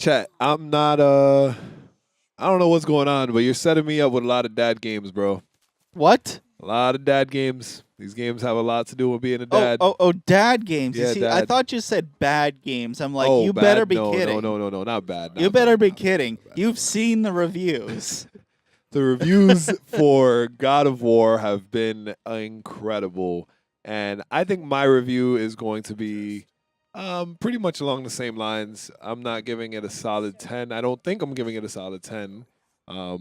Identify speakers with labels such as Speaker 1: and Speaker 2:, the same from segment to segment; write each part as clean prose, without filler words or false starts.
Speaker 1: Chat, I'm not I don't know what's going on, but you're setting me up with a lot of dad games, bro.
Speaker 2: What?
Speaker 1: A lot of dad games. These games have a lot to do with being a
Speaker 2: Oh,
Speaker 1: dad.
Speaker 2: oh, dad games. You
Speaker 1: Yeah,
Speaker 2: see, I
Speaker 1: dad.
Speaker 2: thought you said bad games. I'm like,
Speaker 1: Oh,
Speaker 2: you
Speaker 1: bad?
Speaker 2: better be
Speaker 1: No,
Speaker 2: kidding.
Speaker 1: no, not bad.
Speaker 2: You
Speaker 1: not
Speaker 2: better
Speaker 1: bad,
Speaker 2: be
Speaker 1: not bad,
Speaker 2: kidding.
Speaker 1: not bad,
Speaker 2: You've
Speaker 1: not bad.
Speaker 2: seen the reviews.
Speaker 1: The reviews for God of War have been incredible, and I think my review is going to be pretty much along the same lines. I'm not giving it a solid 10. I don't think I'm giving it a solid 10. I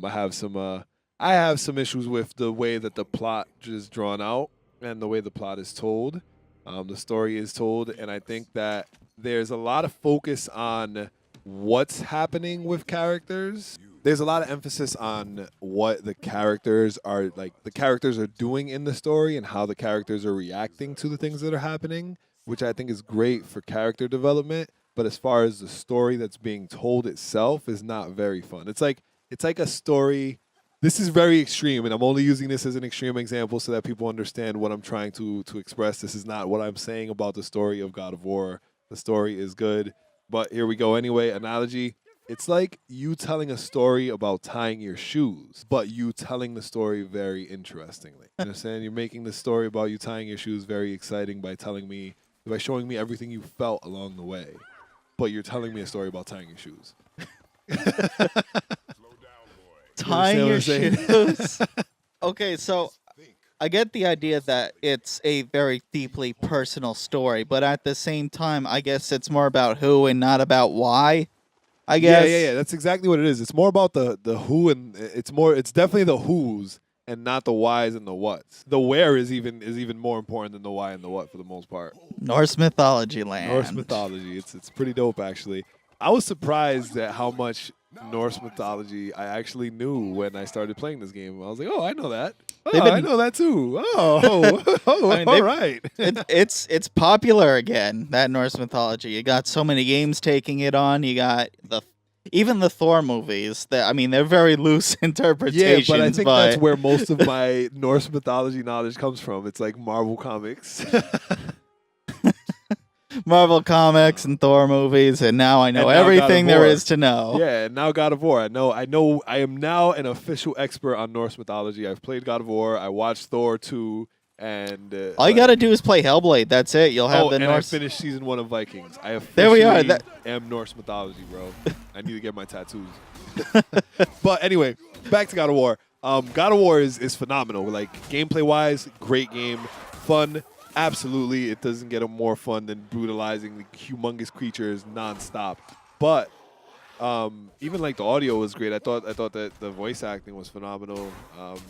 Speaker 1: have some issues with the way that the plot is drawn out and the way the plot is told. The story is told, and I think that there's a lot of focus on what's happening with characters. There's a lot of emphasis on what the characters are doing in the story and how the characters are reacting to the things that are happening, which I think is great for character development. But as far as the story that's being told itself is not very fun. It's like a story. This is very extreme, and I'm only using this as an extreme example so that people understand what I'm trying to express. This is not what I'm saying about the story of God of War. The story is good, but here we go anyway. Analogy. It's like you telling a story about tying your shoes, but you telling the story very interestingly. You understand? You're making the story about you tying your shoes very exciting by showing me everything you felt along the way. But you're telling me a story about tying your shoes.
Speaker 2: Tying
Speaker 1: what
Speaker 2: your
Speaker 1: I'm saying?
Speaker 2: shoes. Okay, so I get the idea that it's a very deeply personal story, but at the same time, I guess it's more about who and not about why. I guess.
Speaker 1: Yeah. That's exactly what it is. It's more about the who, and it's definitely the who's and not the whys and the whats. The where is even more important than the why and the what for the most part.
Speaker 2: Norse mythology land.
Speaker 1: Norse mythology. It's pretty dope actually. I was surprised at how much Norse mythology I actually knew when I started playing this game. I was like, oh, I know that. Oh, I know that too. Oh,
Speaker 2: I mean,
Speaker 1: all right.
Speaker 2: It's popular again, that Norse mythology. You got so many games taking it on. You got even the Thor movies. They're very loose interpretations.
Speaker 1: Yeah, but I think that's where most of my Norse mythology knowledge comes from. It's like Marvel comics.
Speaker 2: Marvel comics and Thor movies, and now I know
Speaker 1: And now
Speaker 2: everything
Speaker 1: God of
Speaker 2: there
Speaker 1: War.
Speaker 2: is to know.
Speaker 1: Yeah, and now God of War. I am now an official expert on Norse mythology. I've played God of War. I watched Thor 2, and
Speaker 2: All you gotta do is play Hellblade. That's it. You'll have the
Speaker 1: and
Speaker 2: Norse.
Speaker 1: I finished season 1 of Vikings. I
Speaker 2: There we are.
Speaker 1: officially am Norse mythology, bro. I need to get my tattoos. But anyway, back to God of War. God of War is phenomenal. Like gameplay wise, great game, fun. Absolutely, it doesn't get more fun than brutalizing the humongous creatures nonstop. But even like the audio was great. I thought that the voice acting was phenomenal.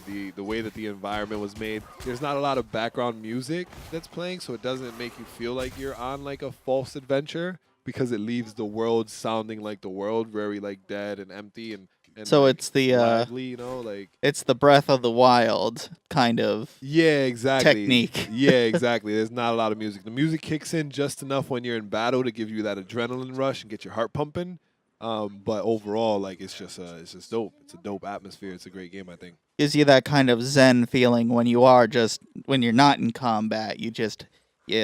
Speaker 1: The way that the environment was made. There's not a lot of background music that's playing, so it doesn't make you feel like you're on like a false adventure because it leaves the world sounding like the world, very like dead and empty and
Speaker 2: So
Speaker 1: like,
Speaker 2: it's the
Speaker 1: lively,
Speaker 2: it's the Breath of the Wild kind of.
Speaker 1: Yeah, exactly.
Speaker 2: Technique.
Speaker 1: Yeah, exactly. There's not a lot of music. The music kicks in just enough when you're in battle to give you that adrenaline rush and get your heart pumping. But overall, like it's just dope. It's a dope atmosphere. It's a great game, I think.
Speaker 2: Gives you that kind of zen feeling when you're not in combat. You just do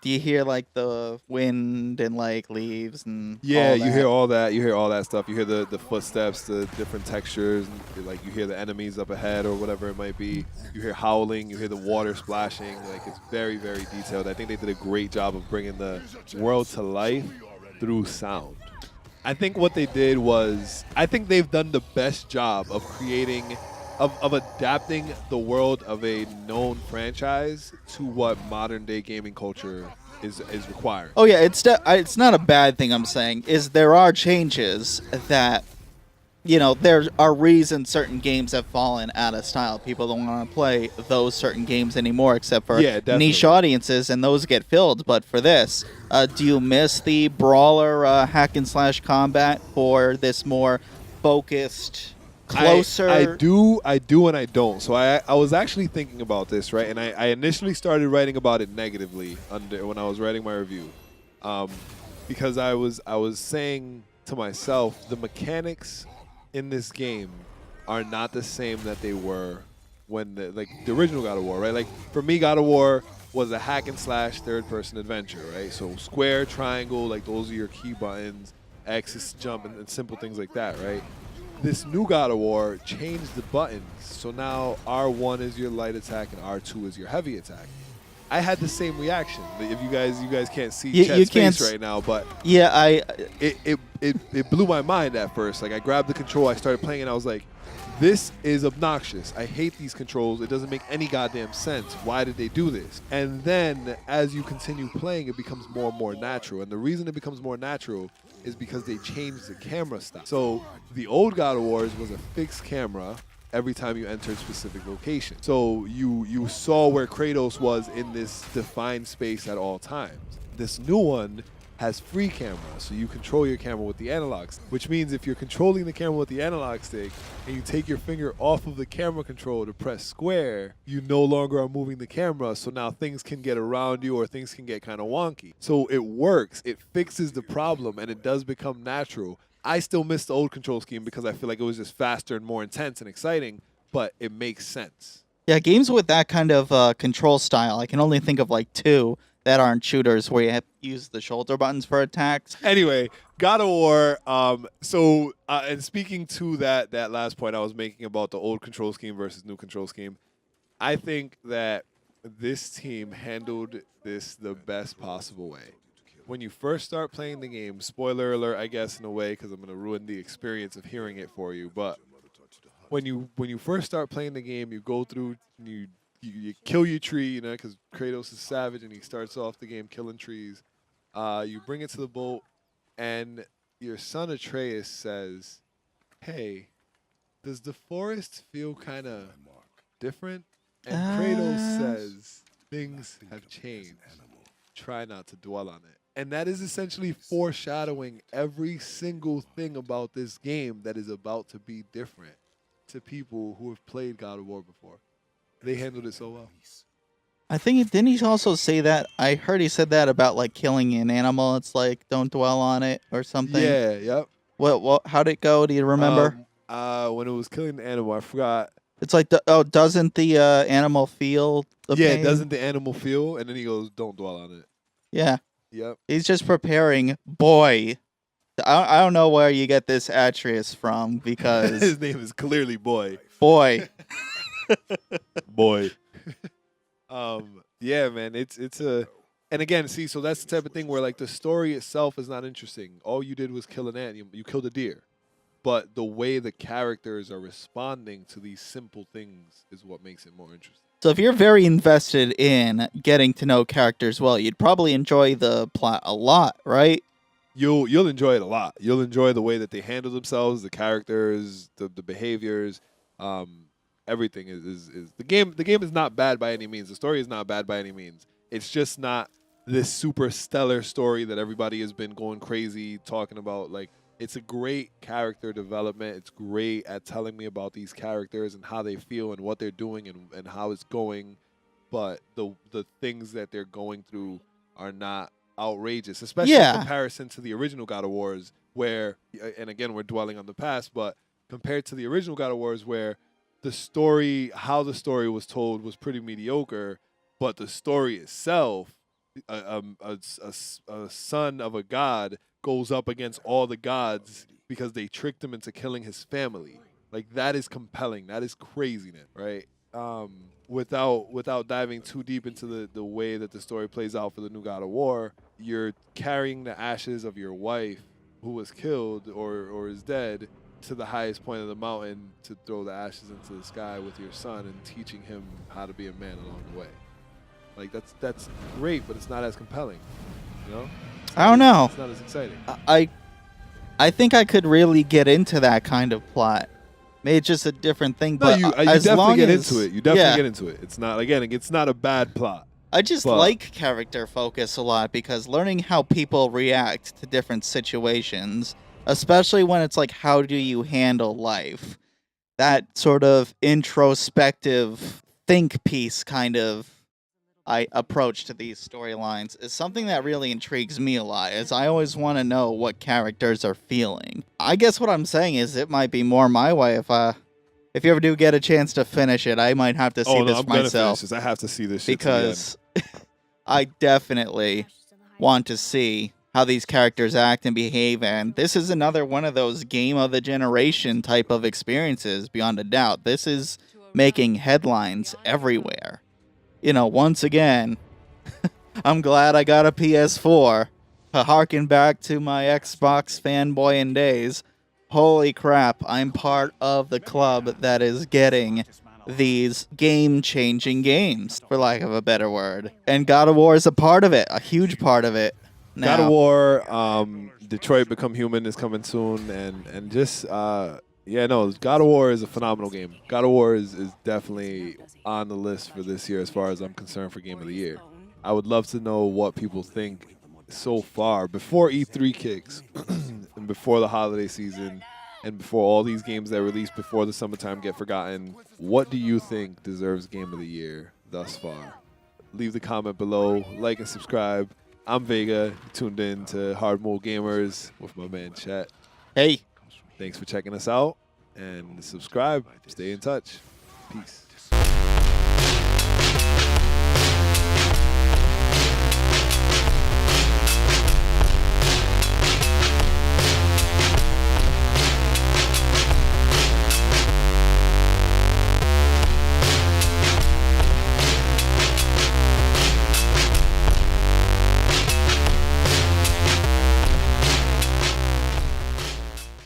Speaker 2: you hear like the wind and like leaves and
Speaker 1: Yeah,
Speaker 2: all
Speaker 1: you
Speaker 2: that?
Speaker 1: hear all that. You hear all that stuff. You hear the footsteps, the different textures. And, like you hear the enemies up ahead or whatever it might be. You hear howling. You hear the water splashing. Like it's very, very detailed. I think they did a great job of bringing the world to life through sound. I think what they did was, I think they've done the best job of creating, of adapting the world of a known franchise to what modern day gaming culture is requiring.
Speaker 2: Oh yeah, it's not a bad thing. I'm saying is there are changes that, there are reasons certain games have fallen out of style. People don't want to play those certain games anymore, except for niche audiences, and those get filled. But for this, do you miss the brawler hack and slash combat for this more focused, closer?
Speaker 1: I do, and I don't. So I was actually thinking about this, right? And I initially started writing about it negatively when I was writing my review, because I was saying to myself, the mechanics in this game are not the same that they were when the original God of War, right? Like for me, God of War was a hack and slash third person adventure, right? So square, triangle, like those are your key buttons. X is jump, and simple things like that, right? This new God of War changed the buttons, so now R1 is your light attack and R2 is your heavy attack. I had the same reaction. If you guys can't see Chet's face right now, but
Speaker 2: yeah,
Speaker 1: it blew my mind at first. Like I grabbed the control, I started playing, and I was like, this is obnoxious. I hate these controls. It doesn't make any goddamn sense. Why did they do this? And then as you continue playing, it becomes more and more natural. And the reason it becomes more natural is because they changed the camera style. So the old God of Wars was a fixed camera every time you entered specific location. So you saw where Kratos was in this defined space at all times. This new one has free camera, so you control your camera with the analog stick, which means if you're controlling the camera with the analog stick and you take your finger off of the camera control to press square, you no longer are moving the camera, so now things can get around you or things can get kind of wonky. So it works, it fixes the problem, and it does become natural. I still miss the old control scheme because I feel like it was just faster and more intense and exciting, but it makes sense.
Speaker 2: Yeah, games with that kind of control style, I can only think of like two that aren't shooters where you have to use the shoulder buttons for attacks.
Speaker 1: Anyway, God of War. And speaking to that last point I was making about the old control scheme versus new control scheme, I think that this team handled this the best possible way. When you first start playing the game, spoiler alert, I guess in a way, because I'm going to ruin the experience of hearing it for you, but when you first start playing the game, you go through and you kill your tree, you know, because Kratos is savage and he starts off the game killing trees. You bring it to the boat, and your son Atreus says, "Hey, does the forest feel kind of different?" And Kratos says, "Things have changed. Try not to dwell on it." And that is essentially foreshadowing every single thing about this game that is about to be different to people who have played God of War before. They handled it so well.
Speaker 2: I think didn't he also say that? I heard he said that about like killing an animal. It's like don't dwell on it or something.
Speaker 1: Yeah, yep.
Speaker 2: What? How'd it go? Do you remember?
Speaker 1: When it was killing the animal, I forgot.
Speaker 2: It's like doesn't the animal feel the pain?
Speaker 1: Doesn't the animal feel? And then he goes, "Don't dwell on it."
Speaker 2: Yeah.
Speaker 1: Yep.
Speaker 2: He's just preparing. Boy, I don't know where you get this Atreus from because
Speaker 1: his name is clearly Boy.
Speaker 2: Boy.
Speaker 1: Boy. Yeah, man, it's a, and again, see, so that's the type of thing where like the story itself is not interesting. All you did was kill an ant, you killed a deer, but the way the characters are responding to these simple things is what makes it more interesting.
Speaker 2: So if you're very invested in getting to know characters well, you'd probably enjoy the plot a lot, right?
Speaker 1: You'll enjoy it a lot. You'll enjoy the way that they handle themselves, the characters, the behaviors. Everything is the game. The game is not bad by any means. The story is not bad by any means. It's just not this super stellar story that everybody has been going crazy talking about. Like, it's a great character development. It's great at telling me about these characters and how they feel and what they're doing and how it's going. But the things that they're going through are not outrageous, especially in comparison to the original God of Wars, where, and again, we're dwelling on the past, but compared to the original God of Wars, where the story, how the story was told was pretty mediocre, but the story itself, a son of a god goes up against all the gods because they tricked him into killing his family. Like, that is compelling. That is craziness, right? Without diving too deep into the way that the story plays out for the new God of War, you're carrying the ashes of your wife who was killed or is dead to the highest point of the mountain to throw the ashes into the sky with your son and teaching him how to be a man along the way. Like, that's great, but it's not as compelling, you know?
Speaker 2: I don't know.
Speaker 1: It's not as exciting.
Speaker 2: I think I could really get into that kind of plot. Maybe it's just a different thing, but
Speaker 1: you definitely get into it. You definitely get into it. It's not, again, it's not a bad plot.
Speaker 2: I just like character focus a lot because learning how people react to different situations, especially when it's like, how do you handle life? That sort of introspective think piece kind of approach to these storylines is something that really intrigues me a lot, as I always want to know what characters are feeling. I guess what I'm saying is it might be more my way if you ever do get a chance to finish it, I might have to see this
Speaker 1: I'm
Speaker 2: myself.
Speaker 1: Gonna finish this. I have to see this shit
Speaker 2: because I definitely want to see how these characters act and behave, and this is another one of those game of the generation type of experiences, beyond a doubt. This is making headlines everywhere. Once again, I'm glad I got a PS4. Harken back to my Xbox fanboying days. Holy crap, I'm part of the club that is getting these game-changing games, for lack of a better word. And God of War is a part of it, a huge part of it.
Speaker 1: God of
Speaker 2: Now,
Speaker 1: War, Detroit Become Human is coming soon, and just yeah, no, God of War is a phenomenal game. God of War is definitely on the list for this year as far as I'm concerned for Game of the Year. I would love to know what people think so far before E3 kicks and before the holiday season and before all these games that release before the summertime get forgotten. What do you think deserves Game of the Year thus far? Leave the comment below, like and subscribe. I'm Vega, tuned in to Hard Mode Gamers with my man Chet.
Speaker 2: hey,
Speaker 1: Thanks for checking us out and subscribe. Stay in touch. Peace.